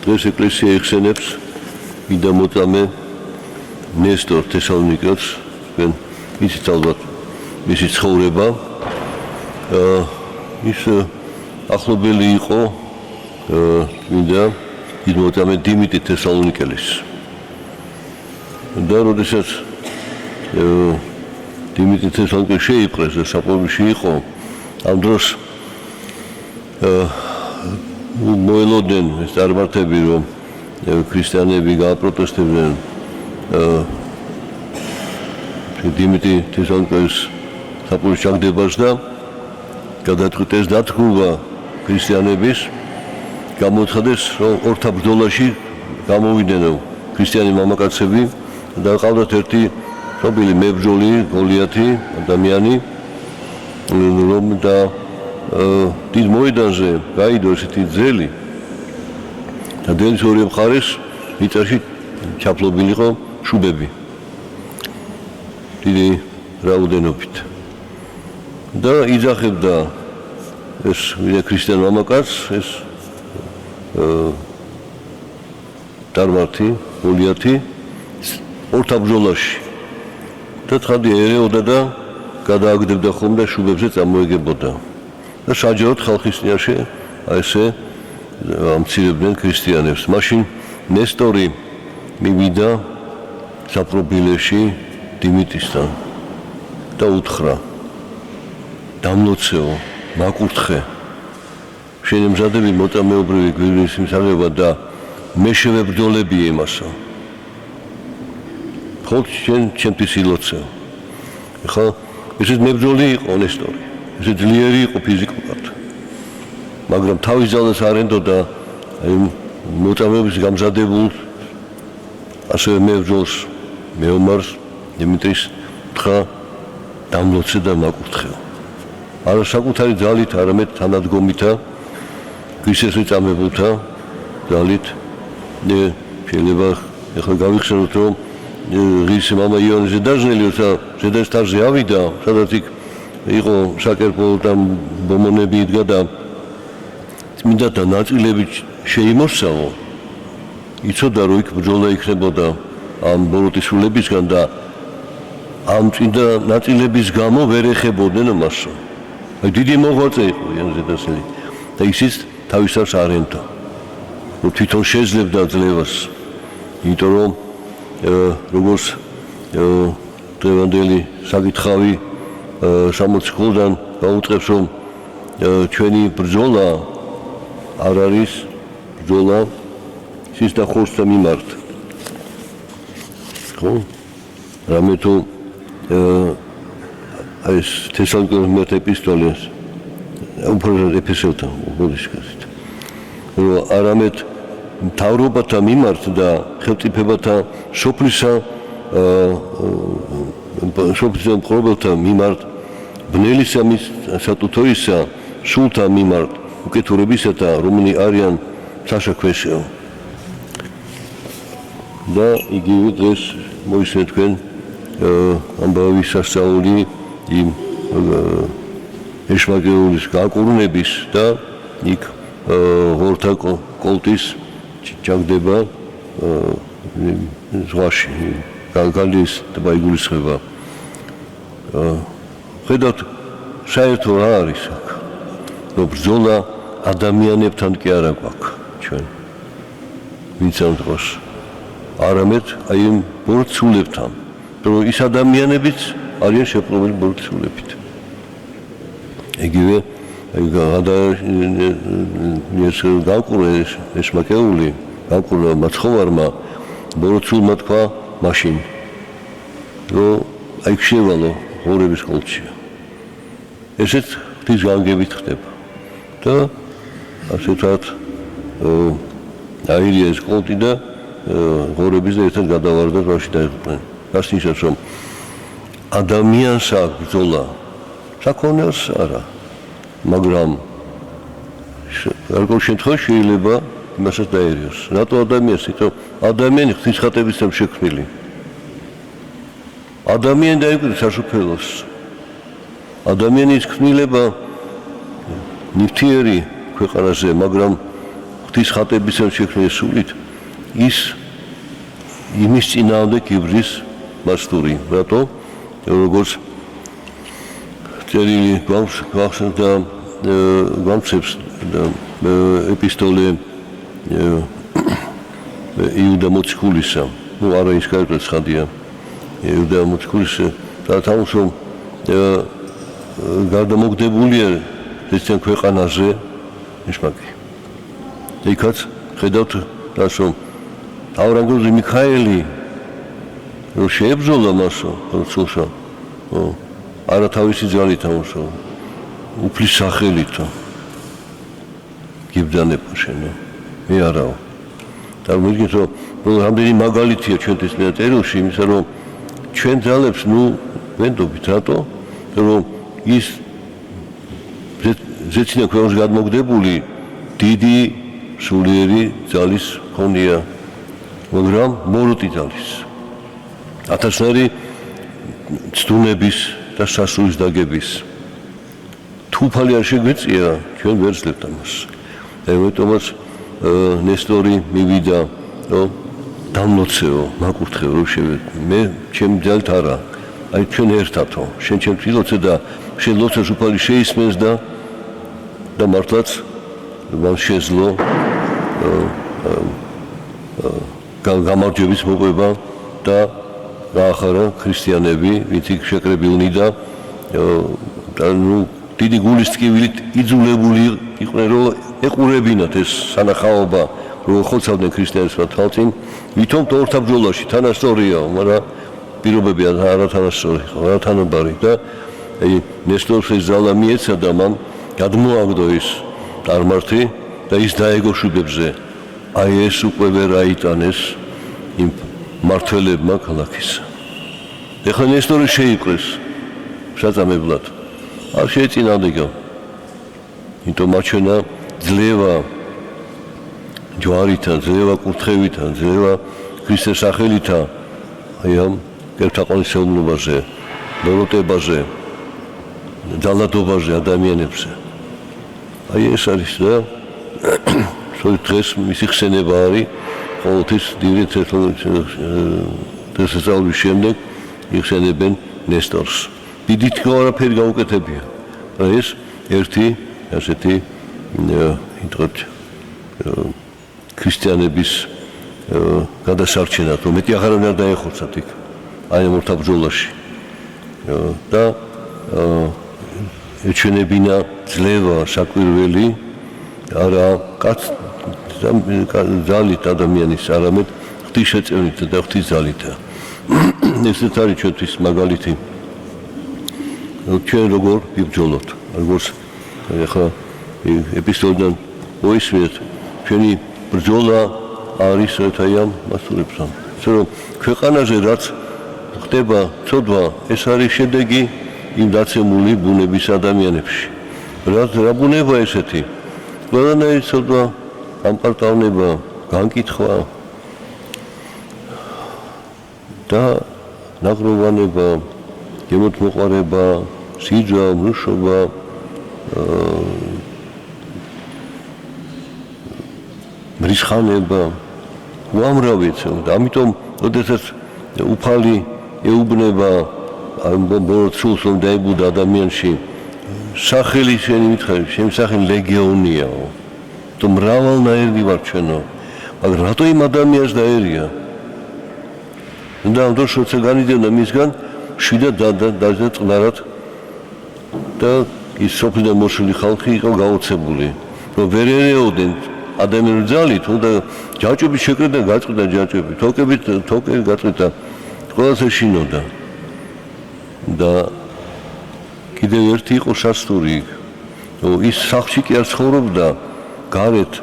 დღეს ეკლესია იხსენებს კიდევ მოწამე ნესტორ თესალონიკელს, თქვენ იცით ალბათ მისი ცხოვრება. ის ახლობელი იყო წმინდა ის მოწამე დიმიტრი თესალონიკელის. და როდესაც დიმიტრი თესალონიკელი შეიპყრეს და საპყრობილეში იყო, ამ დროს მოელოდნენ ეს წარმართები, რომ ქრისტიანები გააპროტესტებდნენ დიმიტრი თესალონიკელის საპყრობილეში ჩაგდებას და გადაწყვიტეს დათქმულება ქრისტიანების, გამოცხადეს, რომ ორთა ბრძოლაში გამოვიდნენ ქრისტიანი მამაკაცები და ყავდათ ერთი ცნობილი მებრძოლი გოლიათი ადამიანი, რომ და დიდ მოედანზე გაიდო ესეთი ძელი და ძელის ორივე მხარეს მიწაში ჩაფლობილი იყო შუბები დიდი რაოდენობით და იძახებდა ეს ქრისტიან მამაკაცს, ეს წარმართი გოლიათი ორთა ბრძოლაში და ცხადია ერეოდა და გადააგდებდა ხოლმე და შუბებზე წამოეგებოდა და საჯაროდ ხალხის წინაშე ესე ამცირებდნენ ქრისტიანებს. მაშინ ნესტორი მივიდა საპყრობილეში დიმიტრისთან და უთხრა, დამლოცეო, მაკურთხე, შენ ემზადები მოწამეობრივი გვირგვინის იმსახურება და მე შევებრძოლები იმასო. ხოლ შენ ჩემთვის ილოცეო. ეხლა ესეც მებრძოლი იყო ნესტორი, ესე ძლიერი იყო ფიზიკურად, მაგრამ თავის ძალას არ ენდოდა მოწამეობის გამზადებულ ასევე მებრძოლს, მეომარს დიმიტრის თხა დამლოცე და მაკურთხეო. არა საკუთარი ძალით, არამედ თანადგომითა, ქრისტეს წამებულთა ძალით. შეიძლება ეხლა გავიხსენოთ, რომ ღირსი მამა იონე ზედაზნელი ზედასტარზე ავიდა, სადაც იქ იყო საკერპო და ბომონები იდგა და წმინდათა ნაწილები შეიმოსავო. იცოდა, რომ იქ ბრძოლა იქნებოდა ამ ბოროტის სულებისგან და ამ წმინდა ნაწილების გამო ვერ ეხებოდნენ მასო. აი დიდი მოღვაწე იყო იონე ზედაზნელი და ისიც თავისას არ ენდო. რომ თვითონ შეძლებდა ძლევას, იმიტომ რომ როგორც დღევანდელი საკითხავი 60 ქულიდან გაუწყებს, რომ ჩვენი ბრძოლა არ არის ბრძოლა ის და ხორცთა მიმართ. ხო? რამე თუ ეს თესალონიკელის მიმართ ეპისტოლეს უფრო ეფესელთან უბოდიშკარით. რომ არამედ მთავრობათა მიმართ და ხელმწიფებათა სოფლისა მფლობელთა მიმართ, ბნელისა მის სატუთოისა სულთა მიმართ, უკეთურებისათა, რომნი არიან საშაქვეშეო. და იგივე დღეს მოისმენთ თქვენ ამბავი სასწაული იმ ეშმაკეულის გაკურნების და იქ ღორთა კოლტის ჩაგდება ზღვაში, გალის ტბა იგულისხმება. ხედავთ, საერთო რა არის აქ? რომ ბრძოლა ადამიანებთან კი არა გვაქვს ჩვენ, ვინც ამ დროს, არამედ აი იმ ბორცვულებთან, რომ ის ადამიანებიც არიან შეპყრობილი ბორცვულებით. იგივე გაკურნა ეშმაკეული, გაკურნა მაცხოვარმა ბორცვულმა თქვა მაშინ, რომ აი შევალო ღორების კოლტშია. ესეც ღვთის განგებით ხდება და ასეთად აირია ეს კოლტი და ღორების და ერთად გადავარდა რაში დაიყვნენ. რაც ნიშნავს, რომ ადამიანს აქვს ბრძოლა, საქონელს არა, მაგრამ გარკვეულ შემთხვევაში შეიძლება იმასაც დაერიოს. რატო ადამიანს? იმიტომ ადამიანი ღვთისხატებისგან შექმნილი. ადამიანი დაიკვირდა სასופელოს. ადამიანის ქმნილება ნივთიერი ქვეყანაზე, მაგრამ ღვთის ხატებისგან შექმნილი სულით ის იმის წინააღმდეგ იბრძვის მასტური, რატო? როგორც წერილი გვახსენდა გვამცემს ეპისტოლე იუდა მოციქულისა, არა ის კარგად ცხადია, იუდა მოციქულისა, თამაშო გარდამოგდებულია ესეც ქვეყანაზე ნიშმაკი. იქაც ხედავთ რასო ავრანგელოზი მიქაელი რომ შეებრძოლა მასო როცულსა არა თავისი ძალით ამოსო უფლის სახელითო გიბძანება შენო მე არაო და მოგიგეთ რომ რამდენი მაგალითია ჩვენთვის მე წერილში იმისა რომ ჩვენ ძალებს ნუ ვენდობით რატო რომ ის ზეცინა ქვეყანაში გადმოგდებული დიდი სულიერი ძალის ქონია მაგრამ მორუტი ძალის ათასნაირი ცდუნების და სასულის დაგების თუფალი არ შეგვეწია ჩვენ ვერ ვძლებთ ამას ამიტომაც ნესტორი მივიდა რომ დამლოცეო მაკურთხეო რომ მე ჩემი ძალით არა აი ჩვენ ერთადო შენ ჩემს ილოცე და შენ ლოცვას უფალი შეისმენს და მართლაც მან შეძლო გამარჯვების მოყვება და გაახარა ქრისტიანები, ვინც იქ შეკრებილნი და ნუ დიდი გულის ტკივილით იძულებული იყვნენ რომ ეყურებინათ ეს სანახაობა, რომ ხოცავდნენ ქრისტიანებს თვალწინ, ვითომ თორთა ბრძოლაში თანასწორია, მაგრამ პირობები არა თანაბარი და აი ნესტორს ეს ძალა მიეცა და მან გადმოაგდო ის წარმართი და ის დაეგო შუბებზე. აი ეს უკვე ვერ აიტანეს იმ მართველებმა ქალაქის. ეხლა ნესტორი შეიყრეს საწამებლად. არ შეეწინააღმდეგა. იმიტომ მაჩვენა ძლევა ჯვარითა, ძლევა კურთხევითა, ძლევა ქრისტეს სახელითა აი ამ ერთაყოლისეულობაზე, მოროტებაზე, ძალადობაზე ადამიანებზე. აი ეს არის და დღეს მისი ხსენება არის ყოველთვის დიდი დღესასწაულის შემდეგ იხსენებენ ნესტორს. დიდი თქო არაფერი გაუკეთებია. ეს ერთი ასეთი ინტროთ ქრისტიანების გადასარჩენად, რომ მეტი აღარავინ არ დაეხოცათ იქ აი ამ ორთა ბრძოლაში. და ეჩვენებინა ძლევა საკვირველი არა კაც ძალით ადამიანის, არამედ ღვთისშეწევნით და ღვთის ძალითა. ესეც არის ჩვენთვის მაგალითი. ჩვენ როგორ ვიბრძოლოთ, როგორც ახლა ეპისტოლიდან მოისმენთ, ჩვენი ბრძოლა არის აი ამ მასწავლებლებთან. ისე რომ ქვეყანაზე რაც ხდება ცოდვა, ეს არის შედეგი იმ დაცემული ბუნების ადამიანებში. რა ბუნება ესეთი? ყველანაირი ცოდვა, ამპარტავნება, განკითხვა და ნაღროვანება, გემოთმოყვარება, სიძვა, მრუშობა, მრისხანება უამრავია და ამიტომ როდესაც უფალი ეუბნება ამ ბორცულს რომ დაიბუდა ადამიანში სახელი შენი მითხარი, შენი სახელი ლეგიონიაო. თუ მრავალნაირი ვარ ჩვენო, მაგრამ რატო იმ ადამიანს დაერია? და ამ დროს როცა განიდევნა მისგან, შვიდად დაძა წყნარად და ის სოფლიდან მოსული ხალხი იყო გაოცებული, რომ ვერ ერეოდნენ ადამიანური ძალით, უნდა ჯაჭვების შეკრება გაწყდა ჯაჭვები, თოკები გაწყდა, ყველას ეშინოდა. და კიდევ ერთი იყო სასტური, რომ ის სახლში კი არ ცხოვრობდა, გარეთ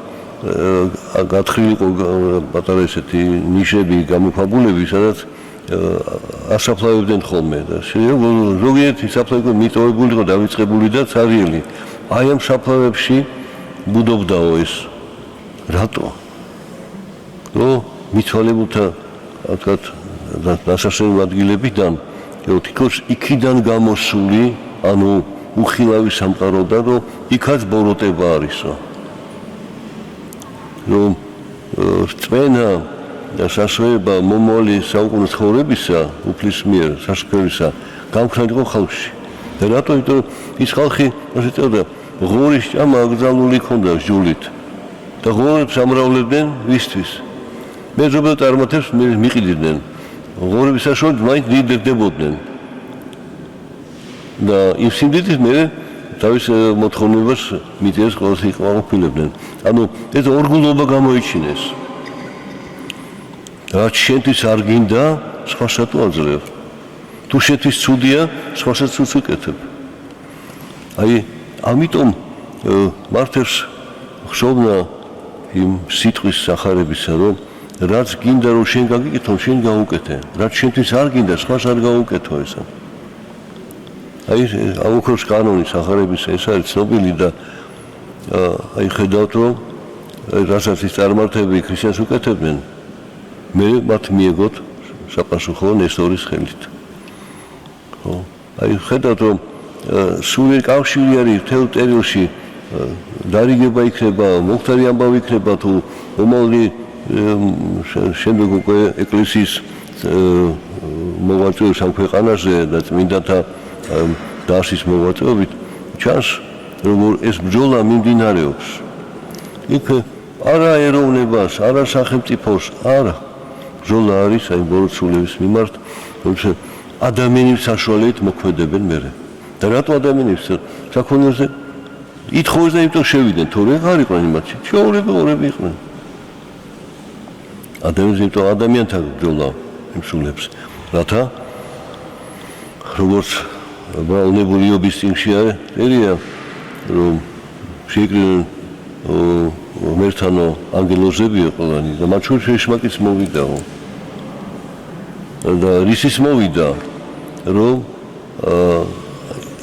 გათხრილი იყო პატარა ესეთი ნიშები, გამოქვაბულები, სადაც ასაფლავებდნენ ხოლმე და ზოგიერთი საფლავი მიტოვებული იყო, დავიწყებული და ცარიელი. აი ამ საფლავებში ბუდობდაო ეს. რატო? რომ მიცვალებულთა თქვათ დასასრულ ადგილებიდან თითქოს იქიდან გამოსული, ანუ უხილავი სამყაროდან, რომ იქაც ბოროტება არისო. რომ წმენა და საშუალება მომავალი საუკუნის ცხოვრებისა უფლის მიერ საშუალებისა გამქრალ იყო ხალხში. და რატო? იმიტომ რომ ის ხალხი ასე წელდა ღორის ჭამა აკრძალული ქონდა ჟულით და ღორებს ამრავლებდნენ ვისთვის. მეზობელ წარმართებს მიყიდდნენ. ღორების საშუალებით მაინც დიდებდებოდნენ. და იმ სიმდიდრით მე თავის მოთხოვნებას მიწეს ყოველს იყვაყოფილებდნენ. ანუ ეს ორგულობა გამოიჩინეს. რაც შენთვის არ გინდა, სხვასაც უაძლევ. თუ შენთვის ცუდია, სხვასაც უწუკეთებ. აი, ამიტომ მართებს ხსოვნა იმ სიტყვის სახარებისა, რომ რაც გინდა რომ შენ გაგიკეთო, შენ გაუკეთე. რაც შენთვის არ გინდა, სხვას არ გაუკეთო ესა. აი, აუქროს კანონის სახარებისა ეს არის ცნობილი და აი ხედავთ რომ რასაც ის წარმართები ქრისტიანს უკეთებდნენ, მე მათ მიეგოთ საპასუხო ნესტორის ხელით. ხო, აი ხედავთ რომ სული კავშირი არის მთელ ტერილში დარიგება იქნება, მოხდარი ამბავი იქნება თუ მომავალი შემდეგ უკვე ეკლესიის მოვაწეობს ამ ქვეყანაზე და წმინდანთა დასის მოვაწეობით ჩანს როგორ ეს ბრძოლა მიმდინარეობს. იქ არა ეროვნებას, არა სახელმწიფოს, არა ბრძოლა არის აი ბოროტსულების მიმართ, რომელსაც ადამიანის საშუალებით მოქმედებენ მერე. და რატო ადამიანის საქონელზე ითხოვეს და იმიტომ შევიდნენ, თორე არ იყვნენ იმათში. ჩვეულებრივი იყვნენ. ადამიანთან ბრძოლა იმსულებს. რათა როგორც ვალნებული იობის წინში ერია, რომ შეიკრიბნენ მერთანო ანგელოზებია ყველანი და მათ შორის შეშმაკიც მოვიდაო. და რისის მოვიდა, რომ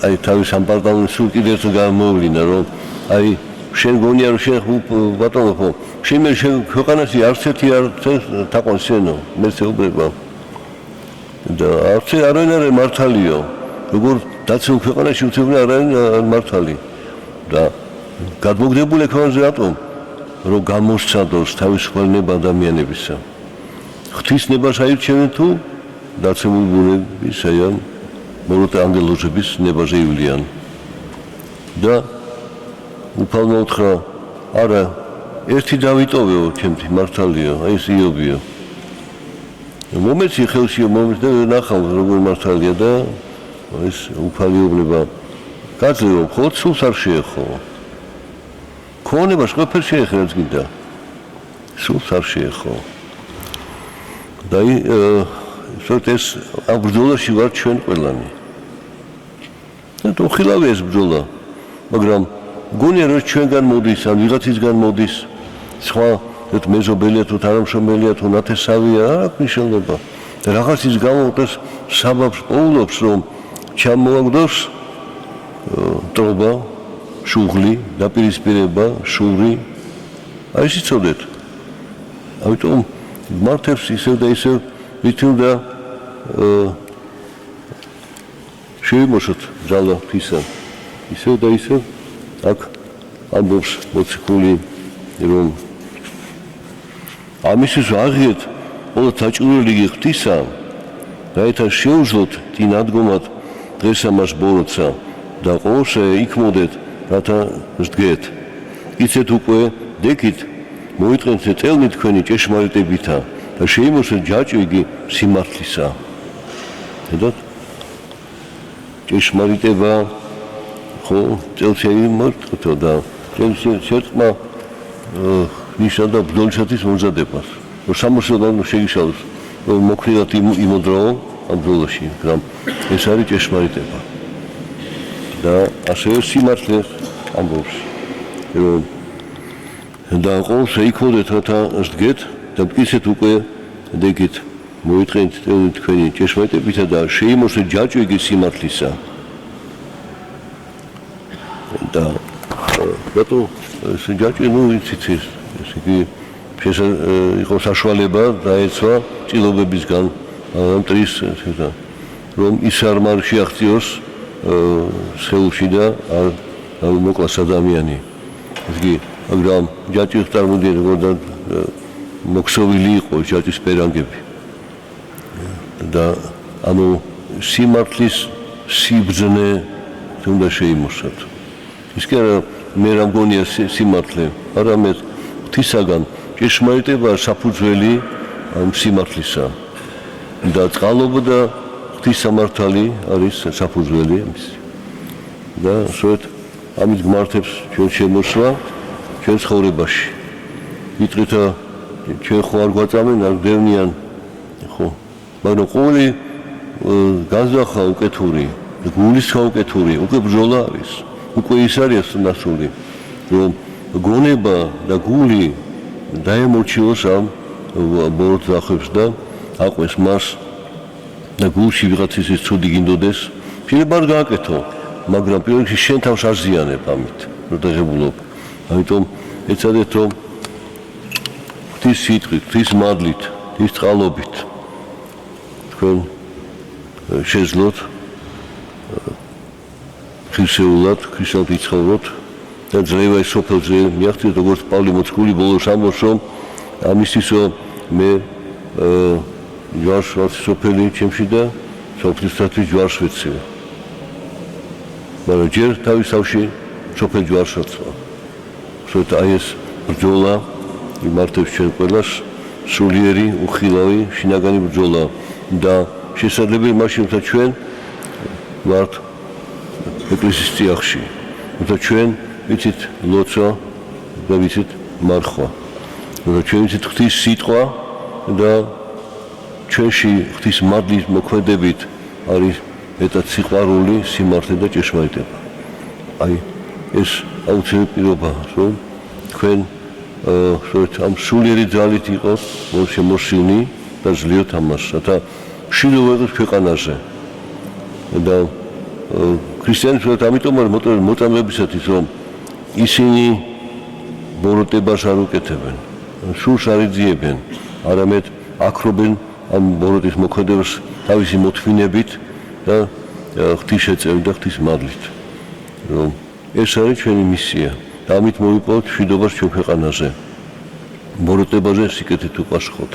აი თავის ამპარტაუნის სულ კიდევ ერთ გამოვლინა, რომ აი შენ გონია რომ შენ ბატონო, შენ მე ქვეყანაში არც ერთი არ თაყვანს შენო, მეცეუბრება. და არც არავინ არ მართალიო. როგორ დაცულ ქვეყანაში უცებია არავინ მართალი. და გადმოგდებული ქვეყანაზე რატომ? რომ გამოსცადოს თავისუფლება ადამიანებისა. ღვთისნებას აირჩევენ თუ დაცემულ ბუნების აიან მოროთე ანგელოზების ნებაზე ივლიან. და უფალმა უთხრა, არა, ერთი დავიტოვეო ჩემთი მართალიო, აი ეს იობიო. მომეცი ხელშიო მომეც და ნახავ როგორ მართალია და ეს უფალიობნება გაძლევო, ხოლმე სულს არ შეეხო. ქონებას ყველაფერს შეეხება რაც გინდა. სულს არ შეეხო. და ეს ამ ბრძოლაში ვარ ჩვენ ყველანი. და თუ ხილავია ეს ბრძოლა, მაგრამ გონია რომ ჩვენგან მოდის, ან ვიღაცისგან მოდის, სხვა მეზობელია თუ თანამშრომელია თუ ნათესავია, არ აქვს მნიშვნელობა. და რაღაცის გამო ეს საბაბს პოულობს, რომ ჩამოაგდოს ტრობა, შუღლი, დაპირისპირება, შური. აი ეს იცოდეთ. ამიტომ მართებს ისევ და ისევ ვითილდა შეიმოსოთ ძალა ფისა. ისევ და ისევ აქ ამბობს მოციქული, რომ ამისთვის აღიეთ ყოველ საჭიროელი ღვთისა, რაითა შეუძლოთ წინ ადგომად დღესა მას ბოროტსა და ყოველსა იქმოდეთ, რათა ზდგეთ. იცეთ უკვე დეკით მოიტყენთ წელნი თქვენი ჭეშმარიტებითა და შეიმოსოთ ჯაჭვიგი სიმართლისა. ხედავთ? ჭეშმარიტება ხო წელს იმართო და შერწყმა ნიშნავდა ბრძოლისათვის მომზადებას. რომ სამოსელო შეიშალოს, რომ მოქმედად იმოდროო ამ ბრძოლაში, მაგრამ ეს არის ჭეშმარიტება. და ასევე სიმართლეს ამბობს, რომ და ყოველსა იქმოდეთ, რათა ზდგეთ და მტკიცეთ უკვე დეკით მოიტყენთ თქვენი ჭეშმარიტებითა და შეიმოსეთ ჯაჭვიგი სიმართლისა. და რატო ეს ჯაჭვი იცით ეს იგი იყო საშუალება დაეცვა ჭილობებისგან მტრის რომ ის არ შეაღწიოს სხეულში და არ მოკლას ადამიანი. ეს იგი მაგრამ ჯაჭვის წარმოდგენა მოქსოვილი იყო ჯაჭვის პერანგები და ანუ სიმართლის სიბრძნე უნდა შეიმოსოთ. ის კი არა მე რა მგონია სიმართლე, არამედ ღვთისაგან ჭეშმარიტება საფუძველი ამ სიმართლისა და წყალობა და ღვთისამართალი არის საფუძველი ამის. და სწორედ ამით გმართებს ჩვენ შემოსვლა ჩვენ ცხოვრებაში. ვიტყვით ჩვენ ხო არ გვაწამენ, არ გვდევნიან, ხო, მაგრამ ყოველი განზრახვა უკეთური, გულისხმა უკეთური, უკვე ბრძოლა არის. უკვე ის არის ნასული, რომ გონება და გული დაემორჩილოს ამ ბოროტ ძახებს და აყვეს მას და გულში ვიღაცის ის ცუდი გინდოდეს, შეიძლება არ გააკეთო, მაგრამ პირველ რიგში შენ თავს აზიანებ ამით, რომ დაღებულობ. ამიტომ ეცადეთ, რომ ღვთის სიტყვით, ღვთის მადლით, ღვთის წყალობით თქვენ შეძლოთ ქრისტეულად, ქრისტიანად იცხოვროთ და ძლევა ეს სოფელზე მიაღწიოთ, როგორც პავლე მოციქული ბოლოს ამბობს, რომ ამისთვის რომ მე ჯვარს ვართ სოფელი ჩემში და სოფლისათვის ჯვარს ვეცევ. მაგრამ ჯერ თავის თავში სოფელ ჯვარს ვაცვა. სწორედ აი ეს ბრძოლა იმართებს ჩვენ ყველას სულიერი, უხილავი, შინაგანი ბრძოლა და შესაძლებელი მაშინ, როცა ჩვენ ვართ ეკლესიის წიაღში, როცა ჩვენ ვიცით ლოცვა და ვიცით მარხვა, როცა ჩვენ ვიცით ღვთის სიტყვა და ჩვენში ღვთის მადლის მოქმედებით არის მეტად სიყვარული, სიმართლე და ჭეშმარიტება. აი ეს აუცილებელი პირობაა, რომ თქვენ სწორედ ამ სულიერი ძალით იყოთ შემოსილნი და ძლიერთ ამას, რათა მშვიდობა იყოს ქვეყანაზე. და ქრისტიანებს ამიტომ არ მოწამებისათვის, რომ ისინი ბოროტებას არ უკეთებენ, სულს არ იძიებენ, არამედ აქრობენ ამ ბოროტის მოქმედებას თავისი მოთმინებით და ღვთისშეწევით და ღვთის მადლით. რომ ეს არის ჩვენი მისია და ამით მოვიპოვოთ მშვიდობას ჩვენ ქვეყანაზე. ბოროტებაზე სიკეთით უპასუხოთ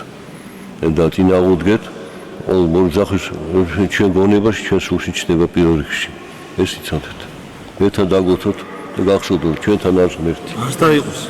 და წინააღმდეგეთ მოძახის ჩვენ გონებაში, ჩვენ სულში ჩნდება პირველ რიგში. ეს იცოდეთ. ერთად დაგლოცოთ და გახსოვდეთ ჩვენთან არის ღმერთი. მას დაიყოს.